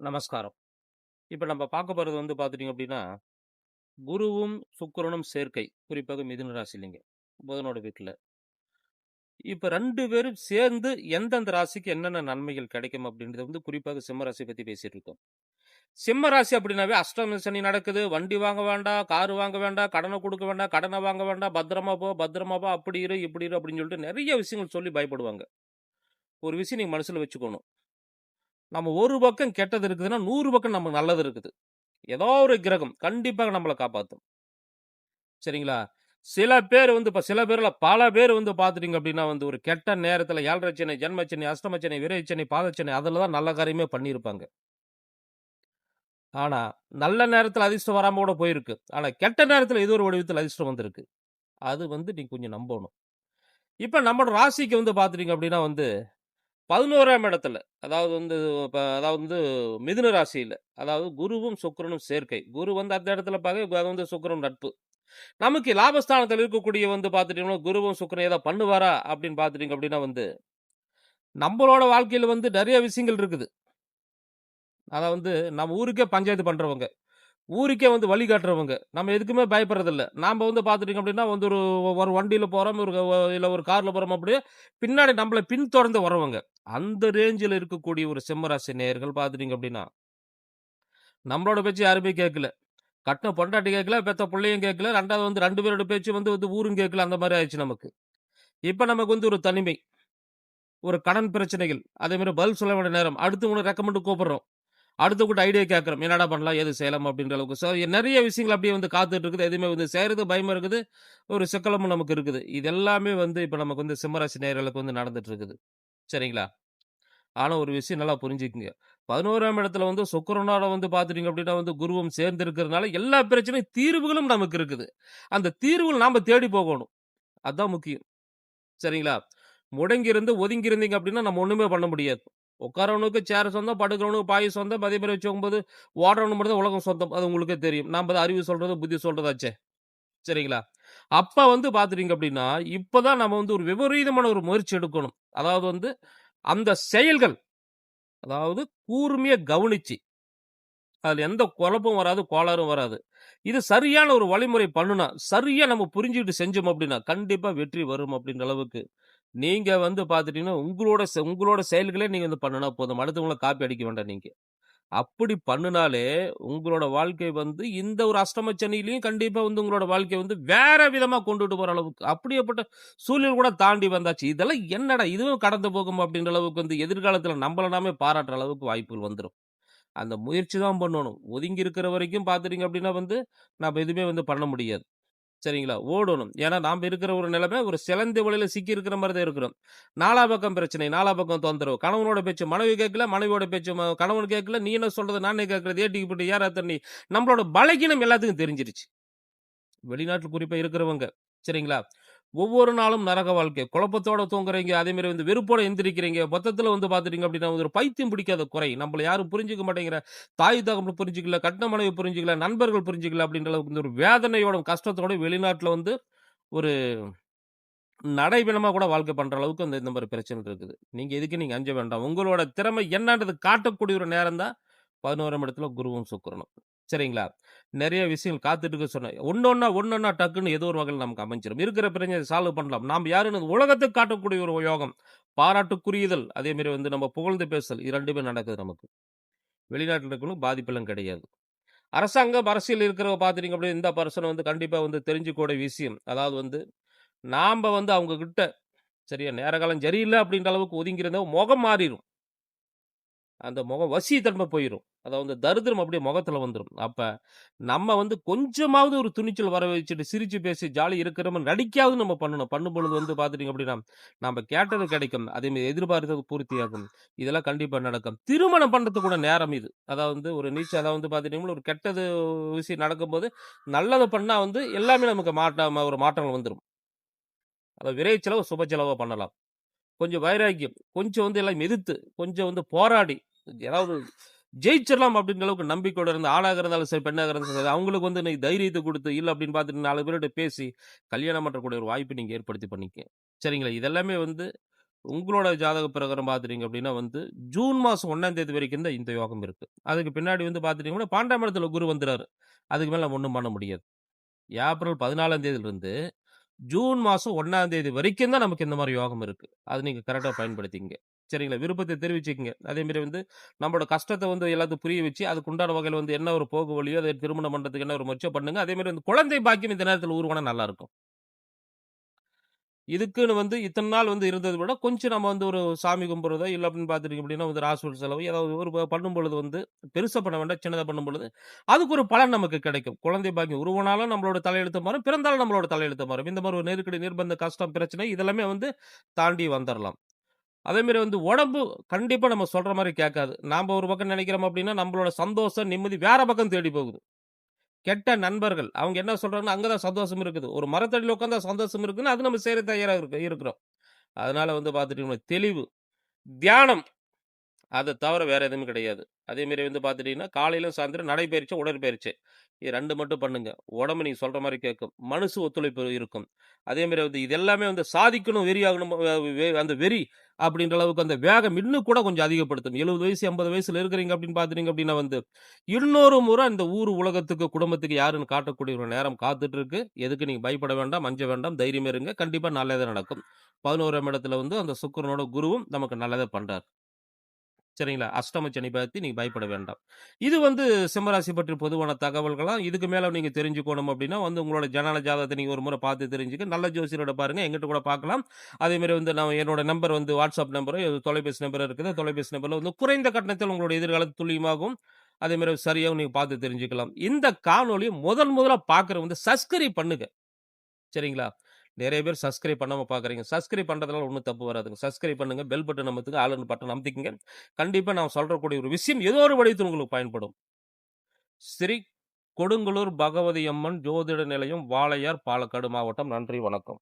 நமஸ்காரம். இப்ப நம்ம பார்க்க போறது வந்து பார்த்துட்டீங்க அப்படின்னா, குருவும், சுக்கிரனும் சேர்க்கை. குறிப்பாக மிதுன ராசியிலங்க. புதனோட வீட்ல. இப்ப 2 பேரும் சேர்ந்து எந்தெந்த ராசிக்கு என்னென்ன நன்மைகள் கிடைக்கும் அப்படின்றத வந்து குறிப்பாக சிம்ம ராசிய பத்தி பேசிட்டு இருக்கோம். சிம்ம ராசி அப்படின்னாவே அஷ்டம சனி நடக்குது. வண்டி வாங்க வேண்டாம், கார் வாங்க வேண்டாம், கடன குடுக்க வேண்டாம், கடன வாங்க வேண்டாம், பத்திரமா போ, பத்திரமா போ, அப்படி இரு, இப்படி இரு அப்படின்னு சொல்லிட்டு நெறைய விஷயங்கள் சொல்லி பயப்படுவாங்க. ஒரு விஷயம் நீங்க மனசுல வச்சுக்கணும். நம்ம ஒரு பக்கம் கெட்டது இருக்குதுன்னா, 100 பக்கம் நமக்கு நல்லது இருக்குது. ஏதோ ஒரு கிரகம் கண்டிப்பாக நம்மள காப்பாத்தும். சரிங்களா? சில பேர் வந்து சில பேர் இல்ல, பல பேர் வந்து பார்த்துட்டீங்க அப்டின்னா வந்து ஒரு கெட்ட நேரத்தில 7:30 சனி, ஜென்மச்சனி, அஷ்டமச்சனி, விரைச்சனி, பாதச்சனி அதுல தான் நல்ல காரியமே பண்ணியிருப்பாங்க. ஆனா, நல்ல நேரத்தில அதிர்ஷ்டம் வராம கூட போயிருக்கு. ஆனா, கெட்ட நேரத்தில ஏதோ ஒரு வடிவத்தில அதிர்ஷ்டம் வந்திருக்கு. அது வந்து நீங்க கொஞ்சம் நம்பணும். இப்ப நம்மோட ராசிக்கு வந்து பார்த்துட்டீங்க அப்டின்னா வந்து 11ஆம் இடத்துல, அதாவது வந்து அதாவது வந்து மிதுன ராசியில, அதாவது குருவும், சுக்கிரனும் சேர்க்கை. குரு வந்து அந்த இடத்துல பகை, அது வந்து சுக்கிரன் நட்பு. நமக்கு லாபஸ்தானத்துல இருக்கக்கூடிய வந்து பார்த்துட்டீங்கன்னா, குருவும், சுக்கிரனும் ஏதா பண்ணுவாரா? அப்படின்னு பார்த்துட்டீங்க அப்படின்னா வந்து, நம்பளோட வாழ்க்கையில வந்து நெறைய விஷயங்கள் இருக்குது. அத வந்து நம்ம ஊருக்கே பஞ்சாயத்து பண்றவங்க. ஊருக்கே வந்து வழிகாட்டுறவங்க. நம்ம எதுக்குமே பயப்படுறதில்ல. நாம வந்து பார்த்துட்டீங்க அப்படின்னா, வந்து ஒரு ஒரு வண்டியில போறோம், இல்ல ஒரு கார்ல போறோம் அப்படியே, பின்னாடி நம்மள பின்தொடர்ந்து வரவங்க. அந்த ரேஞ்சுல இருக்கக்கூடிய ஒரு சிம்ம ராசி நேயர்கள் பார்த்துட்டீங்க அப்படின்னா, நம்மளோட பேச்சு யாருமே கேட்கல. கட்டுன பொண்டாட்டி கேட்கல, பெத்த புள்ளையும் கேட்கல. 2வது வந்து 2 பேரோட பேச்சு வந்து வந்து ஊரும் கேட்கல. அந்த மாரி ஆயிருச்சு நமக்கு. இப்ப நமக்கு வந்து ஒரு தனிமை, ஒரு கடன் பிரச்சனைகள், அதே மாரி பதில் சொல்ல வேண்டிய நேரம். அடுத்தவங்கள ரெக்கமெண்ட் கூப்பிடுறோம். அடுத்தவங்கட்ட ஐடியா கேட்கிறோம். என்னடா பண்ணலாம்? ஏது செய்யலாம்? அப்படின்ற அளவுக்கு. நெறைய விஷயங்கள் அப்படியே வந்து காத்துட்டு இருக்குது. எதுவுமே வந்து செய்றது பயமா இருக்குது. ஒரு சிக்கலும் நமக்கு இருக்குது. இது எல்லாமே வந்து இப்ப நமக்கு வந்து சிம்மராசி நேயர்களுக்கு வந்து நடந்துட்டு இருக்குது. சரிங்களா? ஆனா ஒரு விஷயம் நல்லா புரிஞ்சுக்கங்க. 11ஆம் இடத்துல வந்து சுக்கிரனோட வந்து பார்த்துட்டீங்க அப்படின்னா வந்து குருவும் சேர்ந்து இருக்கிறதுனால எல்லா பிரச்சனையும் தீர்வுகளும் நமக்கு இருக்குது. அந்த தீர்வுகள் நாம தேடி போகணும். அதான் முக்கியம். சரிங்களா? முடங்கி இருந்து, ஒதுங்கி இருந்தீங்க அப்படின்னா, நம்ம ஒண்ணுமே பண்ண முடியாது. உட்கார்றவனுக்கு சேர் சொந்தம், படுக்கிறவனுக்கு பாய் சொந்தம், அதே மாரி வச்சுக்கும்போது ஓடுறவனுக்கு மட்டும் தான் உலகம் சொந்தம். அது உங்களுக்கே தெரியும். நாம தான் அறிவு சொல்றது, புத்தி சொல்றதாச்சே. சரிங்களா? அப்ப வந்து பார்த்துட்டீங்க அப்படின்னா, இப்ப தான் நம்ம வந்து ஒரு விபரீதமான ஒரு முயற்சி எடுக்கணும். அதாவது வந்து அந்த செயல்கள், அதாவது கூர்மையா கவனிச்சு, அதுல எந்த குழப்பமும் வராது, கோளாறும் வராது. இது சரியான ஒரு வழிமுறை பண்ணுனா, சரியா நம்ம புரிஞ்சுகிட்டு செஞ்சோம் அப்படின்னா, கண்டிப்பா வெற்றி வரும் அப்படின்ற அளவுக்கு நீங்க வந்து பார்த்துட்டீங்கன்னா, உங்களோட செயல்களே நீங்க வந்து பண்ணுனா போதும். அடுத்தவங்கள காப்பி அடிக்க வேண்டாம் நீங்க. அப்படி பண்ணுனாலே, உங்களோட வாழ்க்கை வந்து இந்த ஒரு அஷ்டம சனியிலயும் கண்டிப்பா வந்து உங்களோட வாழ்க்கைய வந்து வேற விதமா கொண்டுட்டு போற அளவுக்கு, அப்படியேப்பட்ட சூழ்நிலை கூட தாண்டி வந்தாச்சு. இதெல்லாம் என்னடா! இதுவும் கடந்து போகும் அப்படின்ற அளவுக்கு வந்து எதிர்காலத்தில நம்மள நாமே பாராட்டுற அளவுக்கு வாய்ப்புகள் வந்துரும். அந்த முயற்சி தான் பண்ணணும். ஒதுங்கி இருக்கிற வரைக்கும் பார்த்துட்டீங்க அப்படின்னா வந்து, நம்ம எதுவுமே வந்து பண்ண முடியாது. சரிங்களா? ஓடணும். ஏன்னா, நாம இருக்கிற ஒரு நிலைமை ஒரு சிலந்தி வலையில சிக்கி இருக்கிற மாரி தான் இருக்கிறோம். நாலா பக்கம் பிரச்சனை, நாலா பக்கம் தொந்தரவு. கணவனோட பேச்சு மனைவி கேட்கல, மனைவியோட பேச்சு கணவன் கேட்கல. நீ என்ன சொல்றது? நான் என்ன கேட்கறது? ஏட்டிக்கு போட்டு ஏறா தண்ணி. நம்மளோட பலகீனம் எல்லாத்துக்கும் தெரிஞ்சிருச்சு. வெளிநாட்டுல குறிப்பா இருக்கிறவங்க. சரிங்களா? ஒவ்வொரு நாளும் நரக வாழ்க்கை. குழப்பத்தோட தூங்குறீங்க. அதே மாரி வந்து வெறுப்போட எந்திரிக்கிறீங்க. மொத்தத்துல வந்து பார்த்துட்டீங்க அப்டின்னா, ஒரு பைத்தியம் பிடிக்காத குறை. நம்மள யாரும் புரிஞ்சுக்க மாட்டேங்கிற தாய் தகப்பன் புரிஞ்சுக்கல, கட்டின மனைவி புரிஞ்சுக்கல, நண்பர்கள் புரிஞ்சுக்கல அப்டின்ற அளவுக்கு வந்து ஒரு வேதனையோட, கஷ்டத்தோட வெளிநாட்டுல வந்து ஒரு நடைபெணமா கூட வாழ்க்கை பண்ற அளவுக்கு அந்த இந்த மாரி பிரச்சனை இருக்குது. நீங்க அஞ்ச வேண்டாம். உங்களோட திறமை என்னன்றது காட்டக்கூடிய ஒரு நேரம் தான் 11ஆம் இடத்துல குருவும், சுக்கிரனும். சரிங்களா? நெறைய விஷயங்கள் காத்துட்டு இருக்க சொன்னேன். ஒண்ணொண்ணா டக்குன்னு ஏதோ ஒரு வகையில நமக்கு அமைஞ்சிரும். இருக்கிற பிரச்சனைய சால்வ் பண்ணலாம். நாம யாருன்னு உலகத்துக்கு காட்டக்கூடிய ஒரு யோகம். பாராட்டுக்குரியதல், அதே மாரி வந்து நம்ம புகழ்ந்து பேசல். இது 2மே நடக்குது நமக்கு. வெளிநாட்டுல இருக்கவங்களுக்கு பாதிப்பெல்லாம் கிடையாது. அரசாங்கம், அரசியல் இருக்கிறவங்க பார்த்துட்டீங்க அப்படின்னா, இந்த பர்சன் வந்து கண்டிப்பா வந்து தெரிஞ்சுக்கக்கூடிய விஷயம். அதாவது வந்து நாம்ப வந்து அவங்க கிட்ட சரியா நேர காலம் சரியில்ல அப்படின்ற அளவுக்கு ஒதுங்கி இருந்தா முகம் மாறிரும். அந்த முகம் வசித்தன்மை போயிரும். அதாவது தரித்திரம் அப்படியே முகத்துல வந்துரும். அப்ப நம்ம வந்து கொஞ்சமாவது ஒரு துணிச்சல் வர வச்சுட்டு சிரிச்சு பேசி ஜாலி இருக்கிறோம்னு நடிக்காவது நம்ம பண்ணணும். பண்ணும்பொழுது வந்து பார்த்துட்டீங்க அப்படின்னா, நாம கேட்டது கிடைக்கும். அதே மாரி எதிர்பார்த்தது பூர்த்தியாகும். இதெல்லாம் கண்டிப்பா நடக்கும். திருமணம் பண்றதுக்கு கூட நேரம் இது. அதாவது ஒரு அதாவது வந்து பார்த்துட்டீங்கன்னா, ஒரு கெட்டது விஷயம் நடக்கும்போது, நல்லது பண்ணா வந்து எல்லாமே நமக்கு ஒரு மாற்றங்கள் வந்துரும். அத விரை செலவு, சுப செலவா பண்ணலாம். கொஞ்சம் வைராக்கியம். கொஞ்சம் வந்து எல்லாம் எதிர்த்து, கொஞ்சம் வந்து போராடி, ஏதாவது ஜெயிச்சிரலாம் அப்படின்ற அளவுக்கு நம்பிக்கையோட இருந்து ஆணாக இருந்தாலும் சரி, பெண்ணாக இருந்தாலும் சரி, அவங்களுக்கு வந்து நீ தைரியத்த குடுத்து, இல்ல அப்படின்னு பார்த்துட்டு 4 பேர்ட்ட பேசி, கல்யாணம் பண்றக்கூடிய ஒரு வாய்ப்ப நீங்க ஏற்படுத்தி பண்ணிக்கங்க. சரிங்களா? இதெல்லாமே வந்து உங்களோட ஜாதக பிரகாரம் பார்த்துட்டீங்க அப்படின்னா வந்து, ஜூன் மாசம் 1ஆம் தேதி வரைக்கும் தான் இந்த யோகம் இருக்கு. அதுக்கு பின்னாடி வந்து பார்த்துட்டீங்கன்னா, 12ஆம் இடத்துல குரு வந்துறாரு. அதுக்கு மேல நம்ம ஒண்ணும் பண்ண முடியாது. ஏப்ரல் 14ஆம் தேதியிலிருந்து ஜூன் மாசம் 1ஆம் தேதி வரைக்கும் தான் நமக்கு இந்த மாரி யோகம் இருக்கு. அத நீங்க கரெக்ட்டா பயன்படுத்திக்கங்க. சரிங்களா? விருப்பத்த தெரிவிச்சுக்கங்க. அதே மாரி வந்து நம்மளோட கஷ்டத்த வந்து எல்லாத்துக்கும் புரிய வச்சு, அதுக்கு உண்டான வகையில வந்து என்ன ஒரு போக்கு வழியோ, அத திருமணம் பண்றதுக்கு என்ன ஒரு முயற்சியோ பண்ணுங்க. அதே மாரி வந்து குழந்தை பாக்கியம் இந்த நேரத்துல உருவானா நல்லாருக்கும். இதுக்குன்னு வந்து இத்தன நாள் வந்து இருந்தத விட, கொஞ்சம் நம்ம வந்து ஒரு சாமி கும்பிடுறதோ, இல்ல அப்படின்னு பார்த்துட்டீங்க அப்படின்னா, வந்து ஹாஸ்பிட்டல் செலவு ஏதாவது ஒரு பண்ணும்பொழுது வந்து பெருசா பண்ண வேண்டாம். சின்னதா பண்ணும்பொழுது, அதுக்கு ஒரு பலன் நமக்கு கிடைக்கும். குழந்தை பாக்கியம் உருவானாலும் நம்மளோட தலையெழுத்து மாறும், பிறந்தாலும் நம்மளோட தலையெழுத்து மாறும். இந்த மாரி ஒரு நெருக்கடி, நிர்பந்த, கஷ்டம், பிரச்சனை இதெல்லாமே வந்து தாண்டி வந்துரலாம். அதே மாரி வந்து உடம்பு கண்டிப்பா நம்ம சொல்ற மாரி கேட்காது. நாம ஒரு பக்கம் நினைக்கிறோம் அப்படின்னா, நம்மளோட சந்தோஷம், நிம்மதி வேற பக்கம் தேடி போகுது. கெட்ட நண்பர்கள். அவங்க என்ன சொல்றாங்கன்னா, அங்க தான் சந்தோஷம் இருக்குது. ஒரு மரத்தடியில உட்கார்ந்தா சந்தோஷம் இருக்குன்னா, அது நம்ம செய்ற தயாரா இருக்கிறோம். அதனால வந்து பார்த்துட்டீங்கன்னா, தெளிவு, தியானம் அத தவிர வேற எதுவுமே கிடையாது. அதே மாரி வந்து பார்த்துட்டீங்கன்னா, காலையில சாயந்திரம் நடைப்பயிற்சி, உடற்பயிற்சி. இது 2 மட்டும் பண்ணுங்க. உடம்பு நீங்க சொல்ற மாரி கேட்கும். மனசு ஒத்துழைப்பு இருக்கும். அதே மாரி வந்து இது எல்லாமே வந்து சாதிக்கணும், வெறியாகணும் அந்த வெறி அப்படின்ற அளவுக்கு அந்த வேகம் இன்னும் கூட கொஞ்சம் அதிகப்படுத்தும். 70 வயசு, 80 வயசுல இருக்கிறீங்க அப்படின்னு பார்த்துட்டீங்க அப்படின்னா வந்து, இன்னொரு முறை இந்த ஊர் உலகத்துக்கு, குடும்பத்துக்கு யாருன்னு காட்டக்கூடிய ஒரு நேரம் காத்துட்டு இருக்கு. எதுக்கு நீங்க பயப்பட வேண்டாம், அஞ்ச வேண்டாம், தைரியமா இருங்க. கண்டிப்பா நல்லதே நடக்கும். 11ஆம் இடத்துல வந்து அந்த சுக்கிரனோட குருவும் நமக்கு நல்லதே பண்றார். சரிங்களா? அஷ்டம சனி பத்தி நீங்க பயப்பட வேண்டாம். இது வந்து சிம்மராசி பற்றி பொதுவான தகவல்களாம். இதுக்கு மேல நீங்க தெரிஞ்சுக்கணும் அப்டின்னா வந்து உங்களோட ஜனன ஜாதகத்த நீங்க ஒரு முறை பார்த்து தெரிஞ்சுக்க. நல்ல ஜோசியரோட பாருங்க. என்கிட்ட கூட பார்க்கலாம். அதேமாரி வந்து நான் என்னோட நம்பர் வந்து WhatsApp நம்பரு, தொலைபேசி நம்பர் இருக்குது. தொலைபேசி நம்பர்ல வந்து குறைந்த கட்டணத்தில் உங்களோட எதிர்காலத்த துல்லியமாகவும், அதேமாரி சரியாவும் நீங்க பார்த்து தெரிஞ்சுக்கலாம். இந்த காணொளிய முதலா பார்க்குறவங்க வந்து சப்ஸ்கிரைப் பண்ணுங்க. சரிங்களா? நெறைய பேர் சப்ஸ்கிரைப் பண்ணாம பார்க்குறீங்க. சப்ஸ்கிரைப் பண்றதுனால ஒண்ணும் தப்பு வராதுங்க. சப்ஸ்கிரைப் பண்ணுங்க. பெல் பட்டன் அமுத்துங்க. ஆல்ன்னு பட்டன் அமுத்திக்கங்க. கண்டிப்பா நான் சொல்லக்கூடிய ஒரு விஷயம் ஏதோ ஒரு வடிவத்தில் உங்களுக்கு பயன்படும். ஸ்ரீ கொடுங்கலூர் பகவதி அம்மன் ஜோதிட நிலையம், வாளையார், பாலக்காடு மாவட்டம். நன்றி, வணக்கம்.